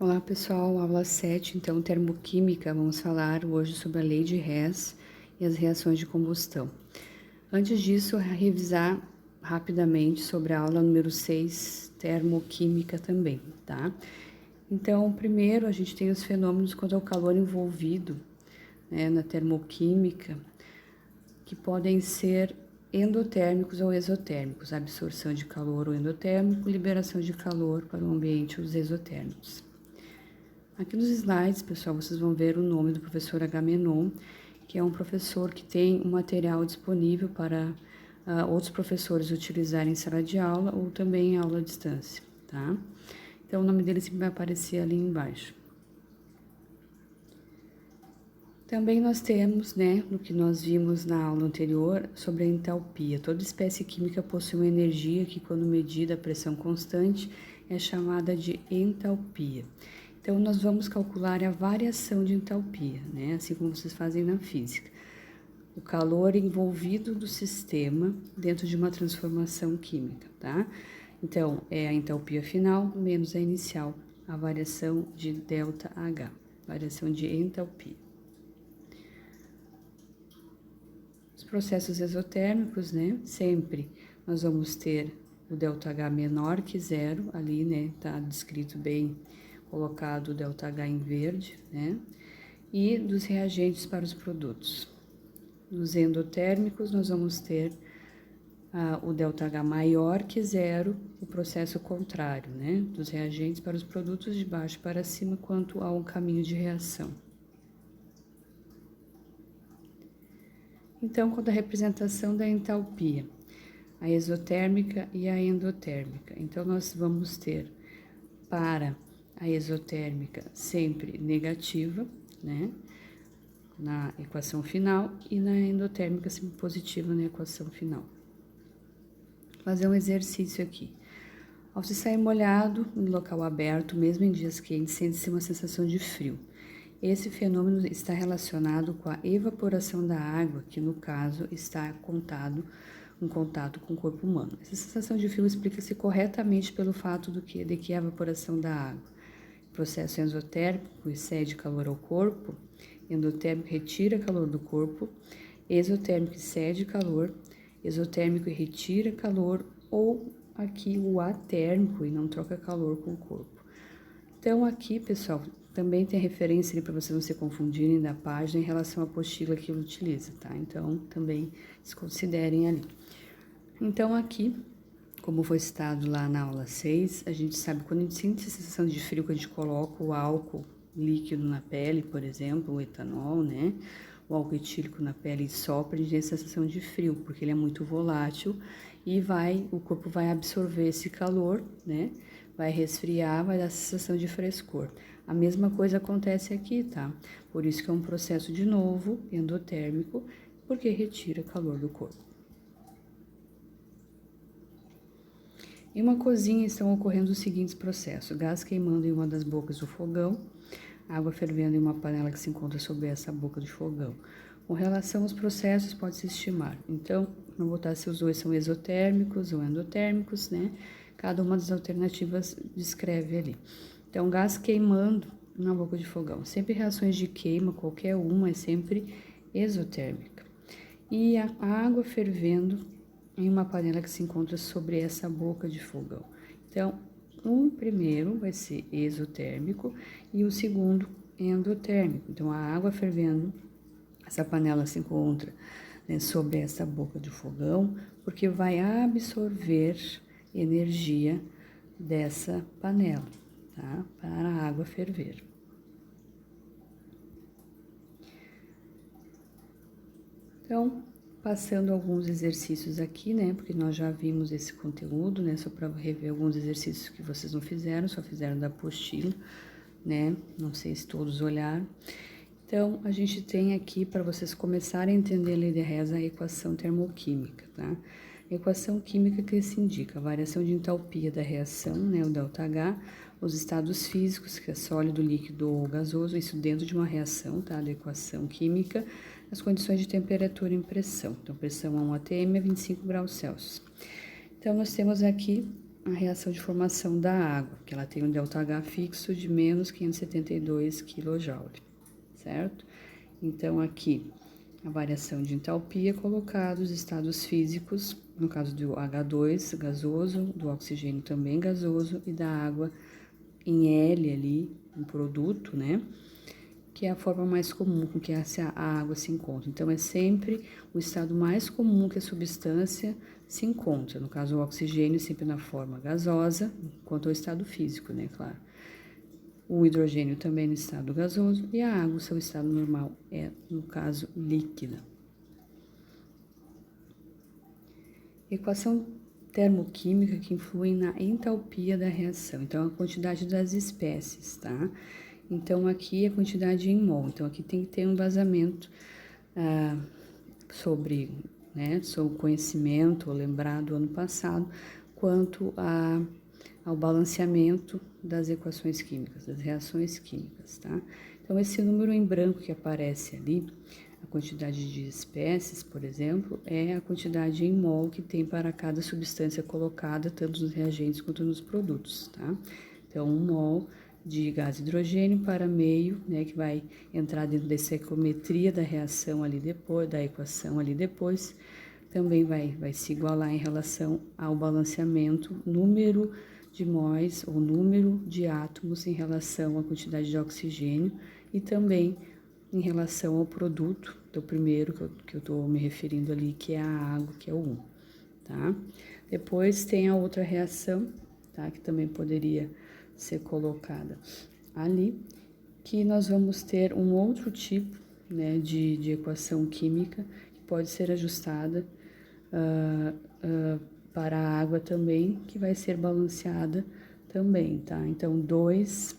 Olá pessoal, aula 7, então termoquímica, vamos falar hoje sobre a lei de Hess e as reações de combustão. Antes disso, revisar rapidamente sobre a aula número 6, termoquímica também, tá? Então, primeiro a gente tem os fenômenos quanto ao calor envolvido, né, na termoquímica, que podem ser endotérmicos ou exotérmicos, absorção de calor ou endotérmico, liberação de calor para o ambiente, os exotérmicos. Aqui nos slides, pessoal, vocês vão ver o nome do professor Agamenon, que é um professor que tem um material disponível para outros professores utilizarem em sala de aula ou também em aula à distância, tá? Então, o nome dele sempre vai aparecer ali embaixo. Também nós temos, né, no que nós vimos na aula anterior, sobre a entalpia. Toda espécie química possui uma energia que, quando medida a pressão constante, é chamada de entalpia. Então, nós vamos calcular a variação de entalpia, né? Assim como vocês fazem na física. O calor envolvido do sistema dentro de uma transformação química, tá? Então, é a entalpia final menos a inicial, a variação de ΔH, variação de entalpia. Os processos exotérmicos, né? Sempre nós vamos ter o ΔH menor que zero, ali, né? Tá descrito bem colocado o ΔH em verde, né? E dos reagentes para os produtos. Nos endotérmicos, nós vamos ter o ΔH maior que zero, o processo contrário, né? Dos reagentes para os produtos de baixo para cima, quanto ao caminho de reação. Então, quanto à representação da entalpia, a exotérmica e a endotérmica. Então, nós vamos ter para a exotérmica sempre negativa, né, na equação final, e na endotérmica sempre positiva na equação final. Vou fazer um exercício aqui. Ao se sair molhado em local aberto, mesmo em dias quentes, sente-se uma sensação de frio. Esse fenômeno está relacionado com a evaporação da água, que no caso está em contato com o corpo humano. Essa sensação de frio explica-se corretamente pelo fato de que a evaporação da água, processo exotérmico, excede calor ao corpo, endotérmico retira calor do corpo, exotérmico excede calor, exotérmico retira calor, ou aqui o atérmico e não troca calor com o corpo. Então aqui, pessoal, também tem referência ali para vocês não se confundirem da página em relação à apostila que ele utiliza, tá? Então, também se considerem ali. Então, aqui, como foi citado lá na aula 6, a gente sabe quando a gente sente a sensação de frio, que a gente coloca o álcool líquido na pele, por exemplo, o etanol, né? O álcool etílico na pele e sopra, a gente tem a sensação de frio, porque ele é muito volátil e o corpo vai absorver esse calor, né? Vai resfriar, vai dar a sensação de frescor. A mesma coisa acontece aqui, tá? Por isso que é um processo, de novo, endotérmico, porque retira calor do corpo. Em uma cozinha estão ocorrendo os seguintes processos: gás queimando em uma das bocas do fogão, água fervendo em uma panela que se encontra sobre essa boca de fogão. Com relação aos processos, pode-se estimar. Então, vamos botar se os dois são exotérmicos ou endotérmicos, né? Cada uma das alternativas descreve ali. Então, gás queimando na boca de fogão. Sempre reações de queima, qualquer uma, é sempre exotérmica. E a água fervendo em uma panela que se encontra sobre essa boca de fogão. Então, um primeiro vai ser exotérmico e o segundo endotérmico. Então, a água fervendo, essa panela se encontra, né, sobre essa boca de fogão, porque vai absorver energia dessa panela, tá? Para a água ferver. Então, passando alguns exercícios aqui, né? Porque nós já vimos esse conteúdo, né? Só para rever alguns exercícios que vocês não fizeram, só fizeram da apostila, né? Não sei se todos olharam. Então, a gente tem aqui, para vocês começarem a entender a lei de Hess, a equação termoquímica, tá? A equação química que se indica a variação de entalpia da reação, né, o ΔH, os estados físicos, que é sólido, líquido ou gasoso, isso dentro de uma reação, tá, da equação química, as condições de temperatura e pressão. Então, pressão a 1 atm a 25 graus Celsius. Então, nós temos aqui a reação de formação da água, que ela tem um ΔH fixo de menos 572 kJ, certo? Então, aqui, a variação de entalpia colocada os estados físicos, no caso do H2 gasoso, do oxigênio também gasoso e da água em L ali, um produto, né? Que é a forma mais comum com que a água se encontra. Então, é sempre o estado mais comum que a substância se encontra. No caso, o oxigênio sempre na forma gasosa, quanto ao estado físico, né, claro. O hidrogênio também no estado gasoso e a água, seu estado normal, é, no caso, líquida. Equação termoquímica que influi na entalpia da reação. Então, a quantidade das espécies, tá? Então, aqui a quantidade em mol. Então, aqui tem que ter um vazamento sobre o conhecimento, ou lembrar do ano passado, quanto ao balanceamento das equações químicas, das reações químicas, tá? Então, esse número em branco que aparece ali, a quantidade de espécies, por exemplo, é a quantidade em mol que tem para cada substância colocada, tanto nos reagentes quanto nos produtos, tá? Então, 1 mol de gás hidrogênio para meio, né, que vai entrar dentro dessa ecometria da reação ali depois, da equação ali depois, também vai se igualar em relação ao balanceamento, número de móis ou número de átomos em relação à quantidade de oxigênio e também em relação ao produto do primeiro que eu estou me referindo ali, que é a água, que é o 1, tá? Depois tem a outra reação, tá, que também poderia ser colocada ali, que nós vamos ter um outro tipo, né, de equação química que pode ser ajustada para a água também, que vai ser balanceada também, tá? Então, 2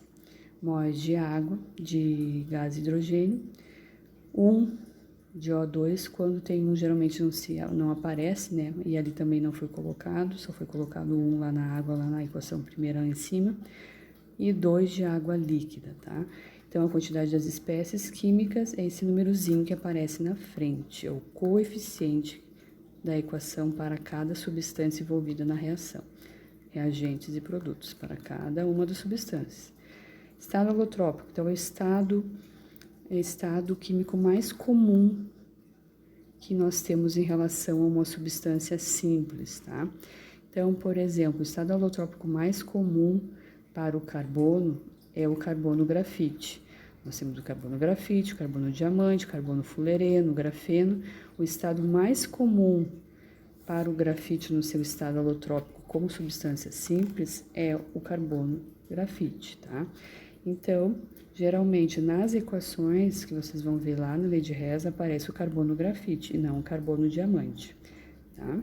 móis de água, de gás hidrogênio, 1 de O2, quando tem um, geralmente não aparece, né? E ali também não foi colocado, só foi colocado 1 lá na água, lá na equação primeira lá em cima, e 2 de água líquida, tá? Então, a quantidade das espécies químicas é esse númerozinho que aparece na frente, é o coeficiente da equação para cada substância envolvida na reação, reagentes e produtos para cada uma das substâncias. Estado alotrópico, então, é o estado químico mais comum que nós temos em relação a uma substância simples, tá? Então, por exemplo, o estado alotrópico mais comum para o carbono é o carbono grafite. Nós temos o carbono grafite, o carbono diamante, o carbono fulereno, o grafeno. O estado mais comum para o grafite no seu estado alotrópico como substância simples é o carbono grafite, tá? Então, geralmente nas equações que vocês vão ver lá na lei de Hess aparece o carbono grafite e não o carbono diamante, tá?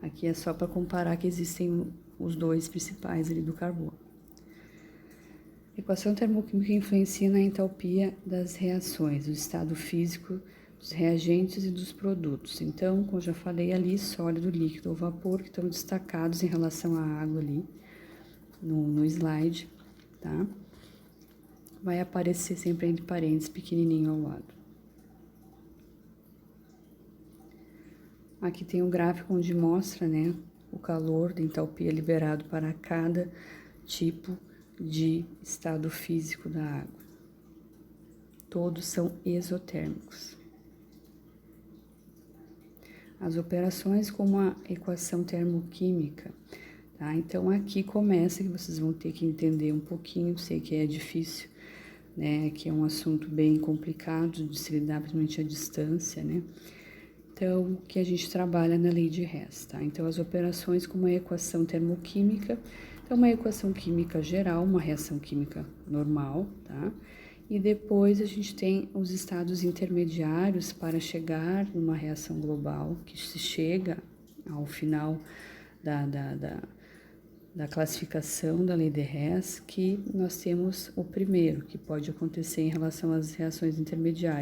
Aqui é só para comparar que existem os dois principais ali do carbono. Equação termoquímica influencia na entalpia das reações, o estado físico dos reagentes e dos produtos. Então, como eu já falei ali, sólido, líquido ou vapor, que estão destacados em relação à água ali no slide, tá? Vai aparecer sempre entre parênteses, pequenininho ao lado. Aqui tem um gráfico onde mostra, né, o calor da entalpia liberado para cada tipo de estado físico da água. Todos são exotérmicos. As operações como a equação termoquímica, tá? Então, aqui começa que vocês vão ter que entender um pouquinho, sei que é difícil, né, que é um assunto bem complicado de se lidar, principalmente à distância, né? Então, que a gente trabalha na lei de Hess, tá? Então, as operações como a equação termoquímica, então, uma equação química geral, uma reação química normal, tá? E depois a gente tem os estados intermediários para chegar numa reação global, que se chega ao final da classificação da lei de Hess, que nós temos o primeiro, que pode acontecer em relação às reações intermediárias.